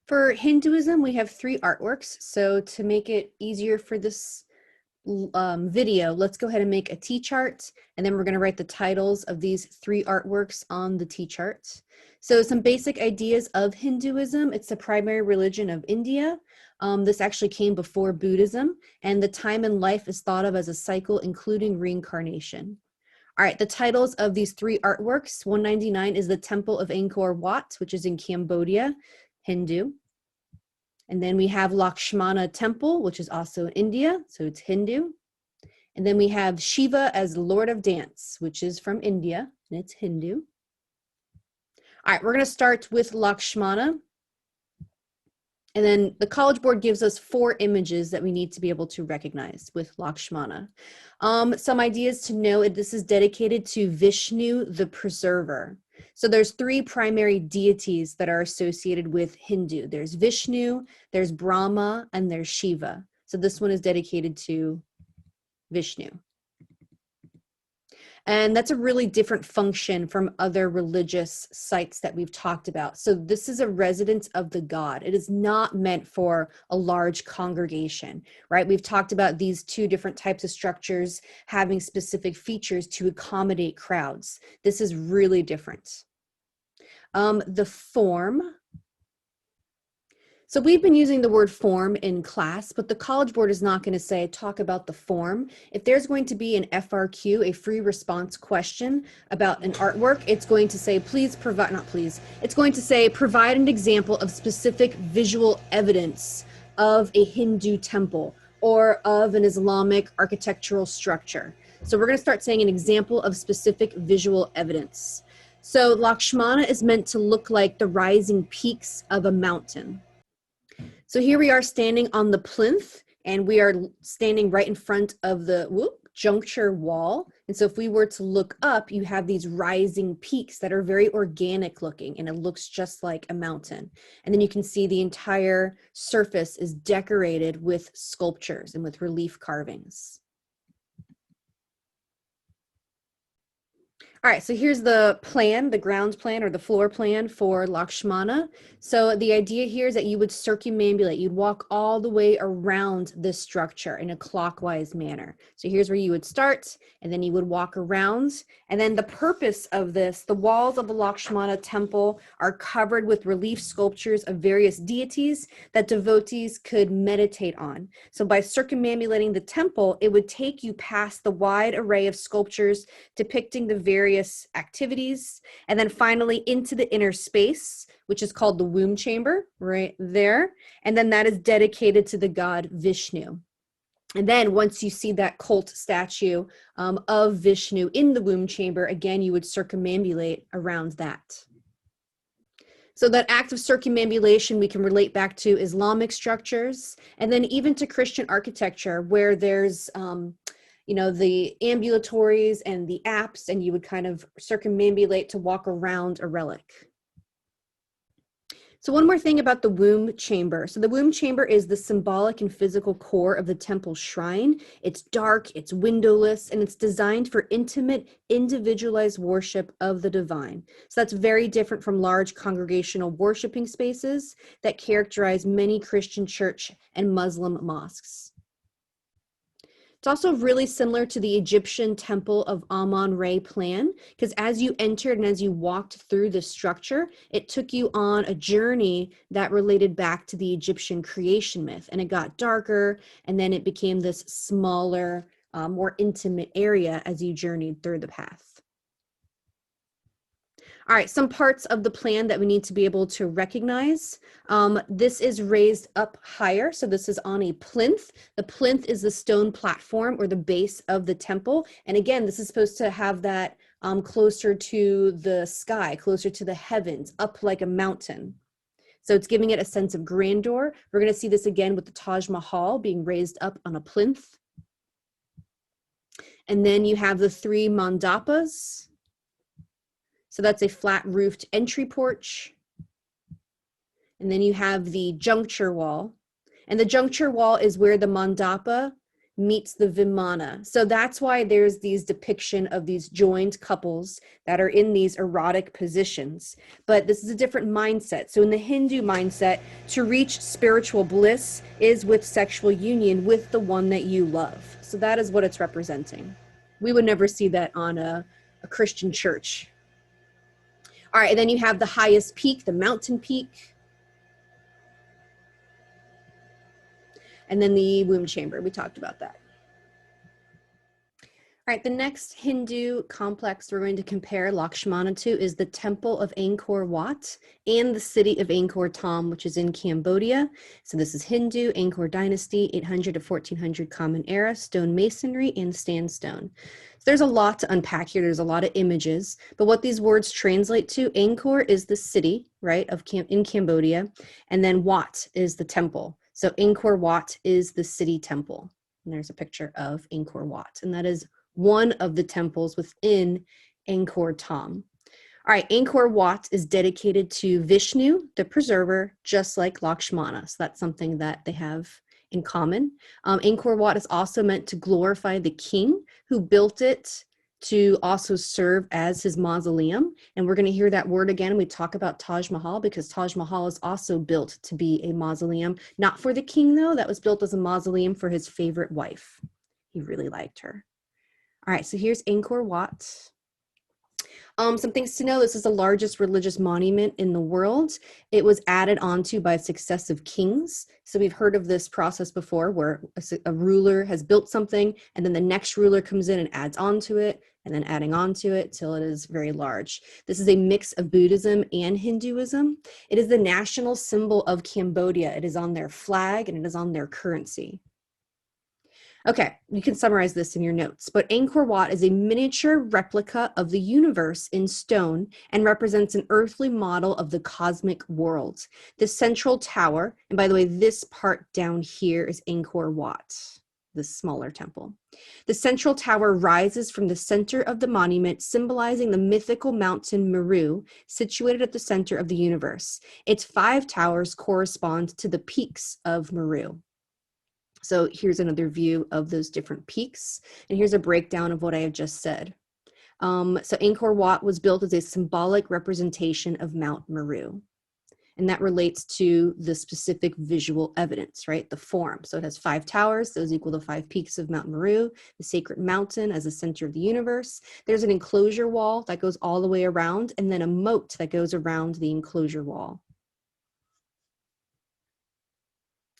For Hinduism, we have 3 artworks. So to make it easier for this video, let's go ahead and make a T-chart, and then we're going to write the titles of these 3 artworks on the T-chart. So some basic ideas of Hinduism. It's the primary religion of India. This actually came before Buddhism, and the time in life is thought of as a cycle, including reincarnation. All right, the titles of these 3 artworks. 199 is the Temple of Angkor Wat, which is in Cambodia, Hindu. And then we have Lakshmana Temple, which is also in India, so it's Hindu. And then we have Shiva as Lord of Dance, which is from India, and it's Hindu. All right, we're going to start with Lakshmana. And then the College Board gives us 4 images that we need to be able to recognize with Lakshmana. Some ideas to know, this is dedicated to Vishnu, the preserver. So there's 3 primary deities that are associated with Hindu. There's Vishnu, there's Brahma, and there's Shiva. So this one is dedicated to Vishnu. And that's a really different function from other religious sites that we've talked about. So this is a residence of the god. It is not meant for a large congregation, right? We've talked about these 2 different types of structures having specific features to accommodate crowds. This is really different. The form. So we've been using the word form in class, but the College Board is not going to talk about the form. If there's going to be an FRQ, a free response question about an artwork, it's going to say, it's going to say, provide an example of specific visual evidence of a Hindu temple or of an Islamic architectural structure. So we're going to start saying an example of specific visual evidence. So Lakshmana is meant to look like the rising peaks of a mountain. So here we are standing on the plinth, and we are standing right in front of the juncture wall. And so if we were to look up, you have these rising peaks that are very organic looking, and it looks just like a mountain. And then you can see the entire surface is decorated with sculptures and with relief carvings. All right, so here's the plan, the ground plan or the floor plan for Lakshmana. So the idea here is that you would circumambulate, you'd walk all the way around this structure in a clockwise manner. So here's where you would start, and then you would walk around. And then the purpose of this, the walls of the Lakshmana temple are covered with relief sculptures of various deities that devotees could meditate on. So by circumambulating the temple, it would take you past the wide array of sculptures depicting the various activities, and then finally into the inner space, which is called the womb chamber, right there. And then that is dedicated to the god Vishnu. And then once you see that cult statue of Vishnu in the womb chamber, again, you would circumambulate around that. So that act of circumambulation we can relate back to Islamic structures, and then even to Christian architecture, where there's the ambulatories and the apse, and you would kind of circumambulate to walk around a relic. So one more thing about the womb chamber. So the womb chamber is the symbolic and physical core of the temple shrine. It's dark, it's windowless, and it's designed for intimate, individualized worship of the divine. So that's very different from large congregational worshiping spaces that characterize many Christian church and Muslim mosques. It's also really similar to the Egyptian temple of Amun-Re plan, because as you entered and as you walked through the structure, it took you on a journey that related back to the Egyptian creation myth, and it got darker, and then it became this smaller, more intimate area as you journeyed through the path. All right, some parts of the plan that we need to be able to recognize. This is raised up higher, so this is on a plinth. The plinth is the stone platform or the base of the temple. And again, this is supposed to have that closer to the sky, closer to the heavens, up like a mountain. So it's giving it a sense of grandeur. We're going to see this again with the Taj Mahal being raised up on a plinth. And then you have the 3 mandapas. So that's a flat-roofed entry porch. And then you have the juncture wall. And the juncture wall is where the mandapa meets the Vimana. So that's why there's these depiction of these joined couples that are in these erotic positions. But this is a different mindset. So in the Hindu mindset, to reach spiritual bliss is with sexual union with the one that you love. So that is what it's representing. We would never see that on a Christian church. All right, and then you have the highest peak, the mountain peak. And then the womb chamber, we talked about that. All right, the next Hindu complex we're going to compare Lakshmana to is the Temple of Angkor Wat and the city of Angkor Thom, which is in Cambodia. So this is Hindu, Angkor Dynasty, 800 to 1400 Common Era, stone masonry, and sandstone. So there's a lot to unpack here. There's a lot of images, but what these words translate to, Angkor is the city, right, in Cambodia, and then Wat is the temple. So Angkor Wat is the city temple. And there's a picture of Angkor Wat, and that is one of the temples within Angkor Thom. All right, Angkor Wat is dedicated to Vishnu, the preserver, just like Lakshmana. So that's something that they have in common. Angkor Wat is also meant to glorify the king who built it to also serve as his mausoleum. And we're going to hear that word again when we talk about Taj Mahal, because Taj Mahal is also built to be a mausoleum. Not for the king, though. That was built as a mausoleum for his favorite wife. He really liked her. All right, so here's Angkor Wat. Some things to know, this is the largest religious monument in the world. It was added onto by successive kings. So we've heard of this process before where a ruler has built something and then the next ruler comes in and adds onto it and then adding onto it till it is very large. This is a mix of Buddhism and Hinduism. It is the national symbol of Cambodia. It is on their flag and it is on their currency. Okay, you can summarize this in your notes, but Angkor Wat is a miniature replica of the universe in stone and represents an earthly model of the cosmic world. The central tower, and by the way, this part down here is Angkor Wat, the smaller temple. The central tower rises from the center of the monument, symbolizing the mythical mountain Meru, situated at the center of the universe. Its 5 towers correspond to the peaks of Meru. So here's another view of those different peaks. And here's a breakdown of what I have just said. So Angkor Wat was built as a symbolic representation of Mount Meru. And that relates to the specific visual evidence, right? The form. So it has 5 towers. Those equal the 5 peaks of Mount Meru, the sacred mountain as the center of the universe. There's an enclosure wall that goes all the way around, and then a moat that goes around the enclosure wall.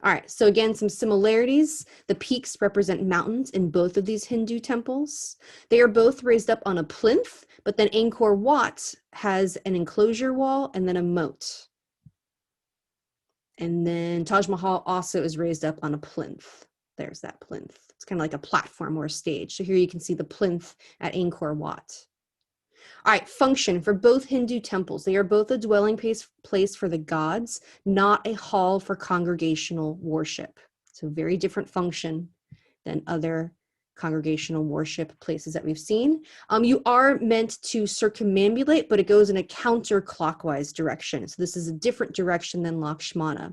All right, so again, some similarities. The peaks represent mountains in both of these Hindu temples. They are both raised up on a plinth, but then Angkor Wat has an enclosure wall and then a moat. And then Taj Mahal also is raised up on a plinth. There's that plinth. It's kind of like a platform or a stage. So here you can see the plinth at Angkor Wat. All right, function for both Hindu temples. They are both a dwelling place for the gods, not a hall for congregational worship. So very different function than other congregational worship places that we've seen. You are meant to circumambulate, but it goes in a counterclockwise direction. So this is a different direction than Lakshmana.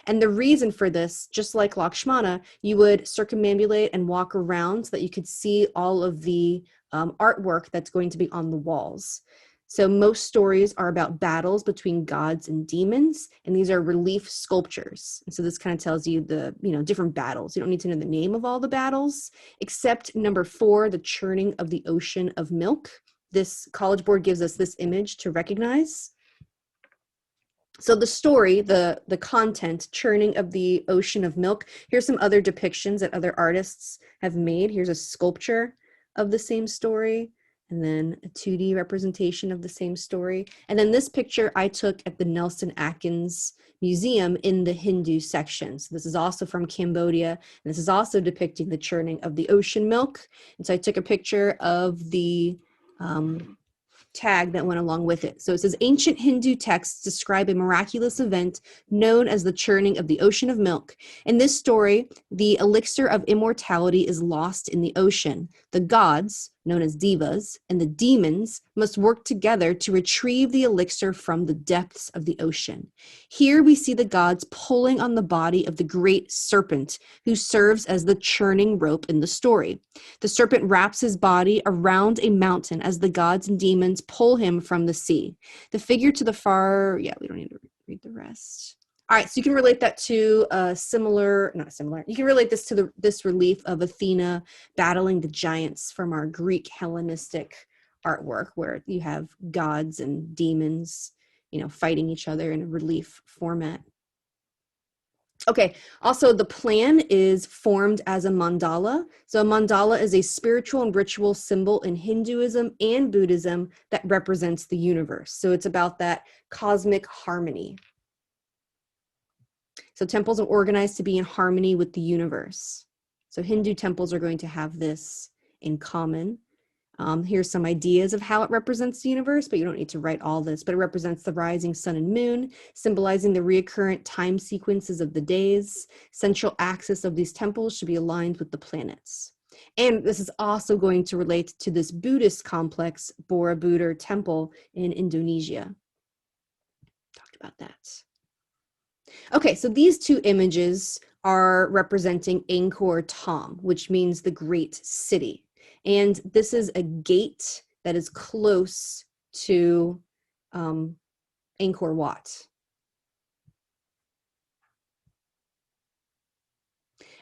And the reason for this, just like Lakshmana, you would circumambulate and walk around so that you could see all of the artwork that's going to be on the walls. So most stories are about battles between gods and demons, and these are relief sculptures. And so this kind of tells you the, different battles. You don't need to know the name of all the battles, except number 4, the churning of the ocean of milk. This College Board gives us this image to recognize. So the story, the content, churning of the ocean of milk. Here's some other depictions that other artists have made. Here's a sculpture of the same story, and then a 2D representation of the same story. And then this picture I took at the Nelson Atkins Museum in the Hindu section. So this is also from Cambodia, and this is also depicting the churning of the ocean milk. And so I took a picture of the tag that went along with it. So it says, ancient Hindu texts describe a miraculous event known as the churning of the ocean of milk. In this story, the elixir of immortality is lost in the ocean. The gods, known as divas, and the demons must work together to retrieve the elixir from the depths of the ocean. Here we see the gods pulling on the body of the great serpent, who serves as the churning rope in the story. The serpent wraps his body around a mountain as the gods and demons pull him from the sea. The figure to the far, we don't need to read the rest. All right, so you can relate that to not similar. You can relate this to this relief of Athena battling the giants from our Greek Hellenistic artwork, where you have gods and demons, fighting each other in a relief format. Okay, also the plan is formed as a mandala. So a mandala is a spiritual and ritual symbol in Hinduism and Buddhism that represents the universe. So it's about that cosmic harmony. So temples are organized to be in harmony with the universe. So Hindu temples are going to have this in common. Here's some ideas of how it represents the universe, but you don't need to write all this, but it represents the rising sun and moon, symbolizing the recurrent time sequences of the days. Central axis of these temples should be aligned with the planets. And this is also going to relate to this Buddhist complex, Borobudur Temple in Indonesia. Talked about that. Okay, so these two images are representing Angkor Thom, which means the great city. And this is a gate that is close to Angkor Wat.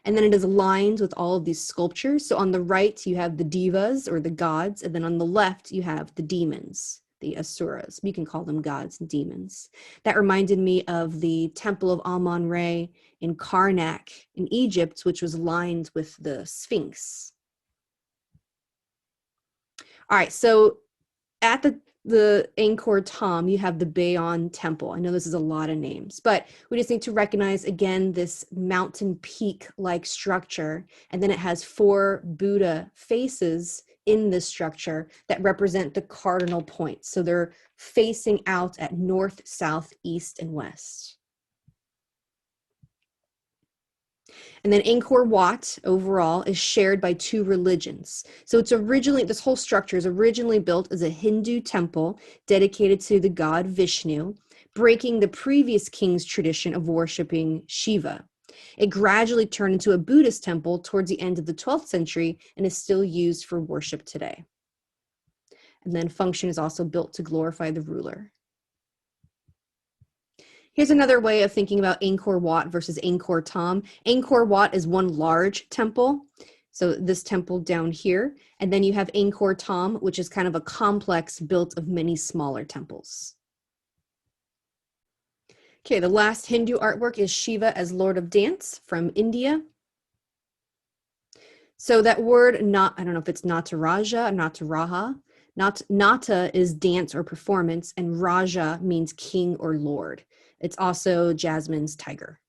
And then it is aligned with all of these sculptures. So on the right, you have the divas or the gods, and then on the left, you have the demons, the asuras. You can call them gods and demons. That reminded me of the Temple of Amun-Re in Karnak in Egypt, which was lined with the Sphinx. All right, so at the Angkor Thom, you have the Bayon Temple. I know this is a lot of names, but we just need to recognize, again, this mountain peak-like structure, and then it has 4 Buddha faces in this structure that represent the cardinal points. So they're facing out at north, south, east, and west. And then Angkor Wat overall is shared by 2 religions. So this whole structure is originally built as a Hindu temple dedicated to the god Vishnu, breaking the previous king's tradition of worshiping Shiva. It gradually turned into a Buddhist temple towards the end of the 12th century and is still used for worship today. And then function is also built to glorify the ruler. Here's another way of thinking about Angkor Wat versus Angkor Thom. Angkor Wat is one large temple, so this temple down here, and then you have Angkor Thom, which is kind of a complex built of many smaller temples. Okay, the last Hindu artwork is Shiva as Lord of Dance from India. So that word, I don't know if it's Nataraja or Nataraha. Nata is dance or performance, and Raja means king or lord. It's also Jasmine's tiger.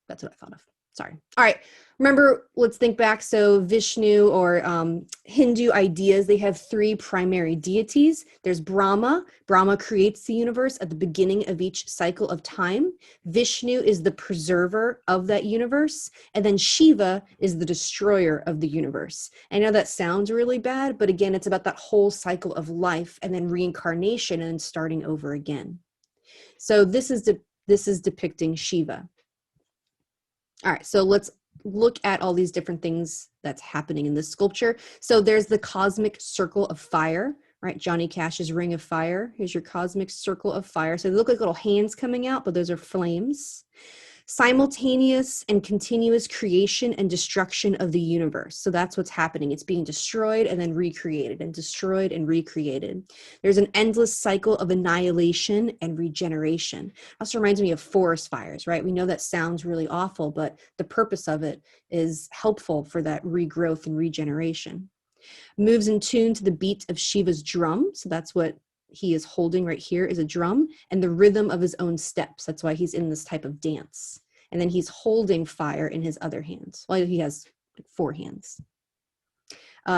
That's what I thought of. Sorry. All right. Remember, let's think back. So Vishnu or Hindu ideas, they have 3 primary deities. There's Brahma. Brahma creates the universe at the beginning of each cycle of time. Vishnu is the preserver of that universe. And then Shiva is the destroyer of the universe. I know that sounds really bad, but again, it's about that whole cycle of life and then reincarnation and starting over again. So this is depicting Shiva. All right, so let's look at all these different things that's happening in this sculpture. So there's the cosmic circle of fire, right? Johnny Cash's Ring of Fire. Here's your cosmic circle of fire. So they look like little hands coming out, but those are flames. Simultaneous and continuous creation and destruction of the universe. So that's what's happening. It's being destroyed and then recreated and destroyed and recreated. There's an endless cycle of annihilation and regeneration. Also reminds me of forest fires, right? We know that sounds really awful, but the purpose of it is helpful for that regrowth and regeneration. Moves in tune to the beat of Shiva's drum. So that's what he is holding right here is a drum and the rhythm of his own steps. That's why he's in this type of dance. And then he's holding fire in his other hand. Well, he has like 4 hands.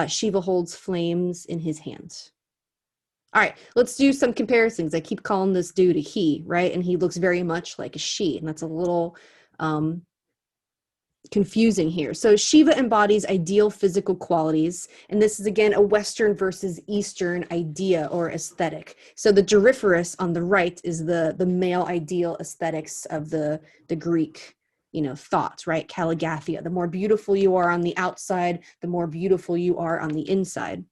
Shiva holds flames in his hand. All right, let's do some comparisons. I keep calling this dude a he, right? And he looks very much like a she. And that's a little confusing here. So Shiva embodies ideal physical qualities, and this is again a Western versus Eastern idea or aesthetic. So the Doryphorus on the right is the male ideal aesthetics of the Greek, thought, right? Caligathia. The more beautiful you are on the outside, the more beautiful you are on the inside.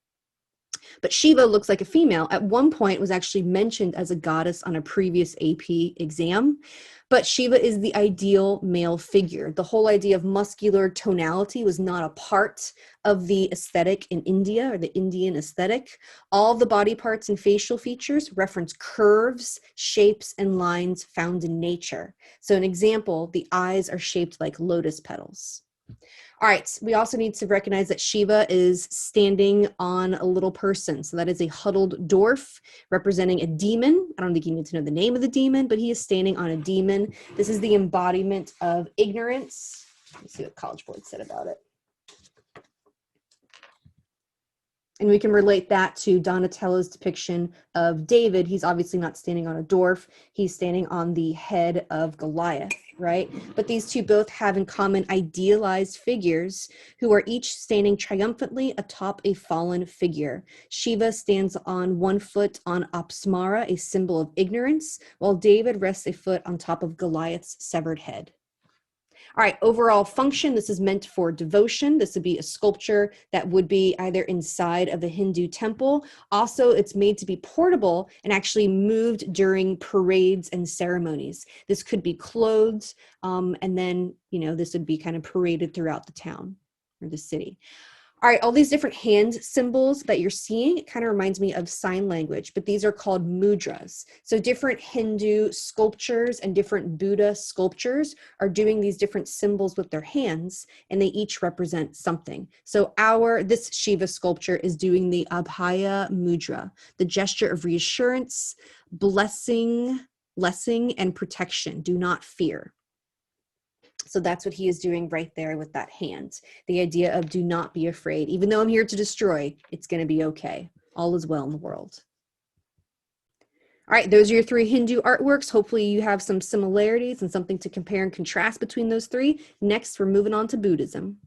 But Shiva looks like a female. At one point was actually mentioned as a goddess on a previous AP exam. But Shiva is the ideal male figure. The whole idea of muscular tonality was not a part of the aesthetic in India or the Indian aesthetic. All the body parts and facial features reference curves, shapes, and lines found in nature. So an example, the eyes are shaped like lotus petals. All right, we also need to recognize that Shiva is standing on a little person. So that is a huddled dwarf representing a demon. I don't think you need to know the name of the demon, but he is standing on a demon. This is the embodiment of ignorance. Let's see what College Board said about it. And we can relate that to Donatello's depiction of David. He's obviously not standing on a dwarf. He's standing on the head of Goliath, right? But these two both have in common idealized figures who are each standing triumphantly atop a fallen figure. Shiva stands on one foot on Apsara, a symbol of ignorance, while David rests a foot on top of Goliath's severed head. All right, overall function, this is meant for devotion. This would be a sculpture that would be either inside of a Hindu temple. Also, it's made to be portable and actually moved during parades and ceremonies. This could be clothes, and then, this would be kind of paraded throughout the town or the city. All right, all these different hand symbols that you're seeing, it kind of reminds me of sign language, but these are called mudras. So different Hindu sculptures and different Buddha sculptures are doing these different symbols with their hands, and they each represent something. So this Shiva sculpture is doing the Abhaya Mudra, the gesture of reassurance, blessing, and protection. Do not fear. So that's what he is doing right there with that hand. The idea of do not be afraid. Even though I'm here to destroy, it's going to be okay. All is well in the world. All right, those are your three Hindu artworks. Hopefully you have some similarities and something to compare and contrast between those three. Next, we're moving on to Buddhism.